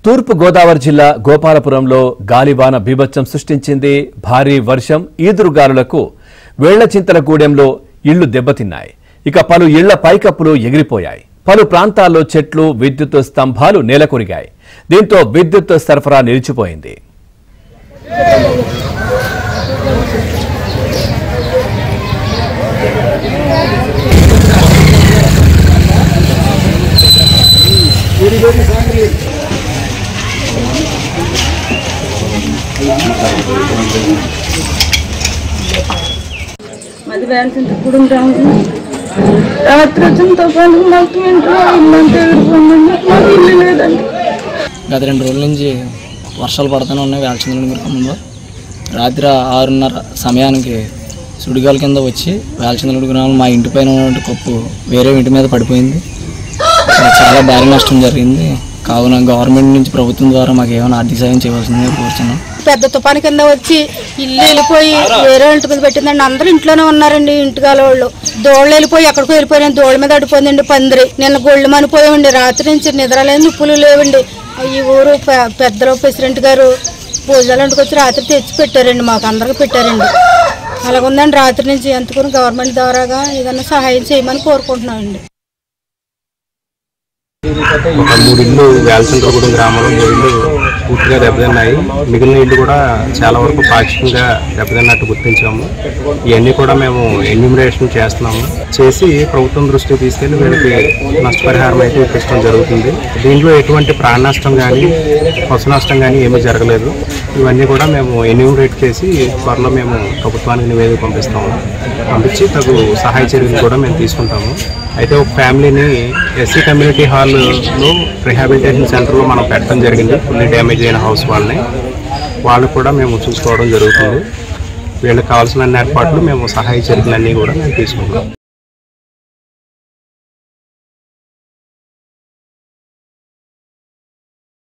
తూర్పు గోదావరి జిల్లా గోపాలపురంలో గాలివాన బీభత్సం సృష్టించింది. భారీ వర్షం ఈదురుగాలులకు వేళ్లచింతలగూడెంలో ఇళ్లు దెబ్బతిన్నాయి. ఇక పలు ఇళ్ల పైకప్పులు ఎగిరిపోయాయి. పలు ప్రాంతాల్లో చెట్లు, విద్యుత్ స్తంభాలు నేలకొరిగాయి. దీంతో విద్యుత్ సరఫరా నిలిచిపోయింది. మాది వేలచింతగూడెం రాత్రి వచ్చిన తుఫాను మొత్తం ఇంట్లో ఇల్లంతా ఎగిరిపోయిందండి. మాకు ఇల్లు లేదండి. గత 2 రోజుల నుంచి వర్షాలు పడుతూనే ఉన్నాయి. వేలచింతగూడెం గ్రామంలో రాత్రి 6:30 సమయానికి సుడిగాల కింద వచ్చి వేలచింతగూడెం గ్రామంలో మా ఇంటి పైన ఉన్నటువంటి కప్పు వేరే ఇంటి మీద పడిపోయింది. చాలా భారీ నష్టం జరిగింది. కావున గవర్నమెంట్ నుంచి ప్రభుత్వం ద్వారా మాకు ఏమైనా ఆర్థిక సాయం చేయవలసిందిగా కోరుతున్నాం. పెద్ద తుఫాను కింద వచ్చి ఇల్లు వెళ్ళిపోయి వేరే ఇంటి మీద పెట్టిందండి. అందరూ ఇంట్లోనే ఉన్నారండి. ఇంటికాల వాళ్ళు దోళ్ళు వెళ్ళిపోయి ఎక్కడికో వెళ్ళిపోయాను. దోళ్ళ మీద అడిపోయిందండి పందిరి. నిన్న గొళ్ళు మనిపోయామండి. రాత్రి నుంచి నిద్రలేని నిప్పులు లేవండి. ఈ ఊరు పెద్దలు ప్రెసిడెంట్ గారు పూజలు ఇంటికి రాత్రి తెచ్చి పెట్టారండి. మాకు అందరికి పెట్టారండి. అలాగుందండి. రాత్రి నుంచి ఎంతకుని గవర్నమెంట్ ద్వారాగా ఏదైనా సహాయం చేయమని కోరుకుంటున్నామండి. ఒక 3 ఇళ్ళు వేలచింతగూడెం గ్రామంలో 3 ఇళ్ళు పూర్తిగా దెబ్బతిన్నాయి. మిగిలిన ఇళ్ళు కూడా చాలా వరకు పాక్షికంగా దెబ్బతిన్నట్టు గుర్తించాము. ఇవన్నీ కూడా మేము ఎన్యూమరేషన్ చేస్తున్నాము. చేసి ప్రభుత్వం దృష్టికి తీసుకెళ్లి వీళ్ళకి నష్టపరిహారం అయితే ఇప్పించడం జరుగుతుంది. దీంట్లో ఎటువంటి ప్రాణ నష్టం కానీ పశు నష్టం కానీ ఏమీ జరగలేదు. ఇవన్నీ కూడా మేము ఎన్యూమరేట్ చేసి త్వరలో మేము ప్రభుత్వానికి నివేదిక పంపించి తగు సహాయ చర్యలు కూడా మేము తీసుకుంటాము. అయితే ఒక ఫ్యామిలీని ఎస్సీ కమ్యూనిటీ హాల్లో రిహాబిలిటేషన్ సెంటర్లో మనం పెట్టడం జరిగింది. ఫుల్లీ డ్యామేజ్ అయిన హౌస్ వాళ్ళు కూడా మేము చూసుకోవడం జరుగుతుంది. వీళ్ళకి కావాల్సిన ఏర్పాట్లు మేము సహాయ చర్యలన్నీ కూడా మేము తీసుకుంటాం.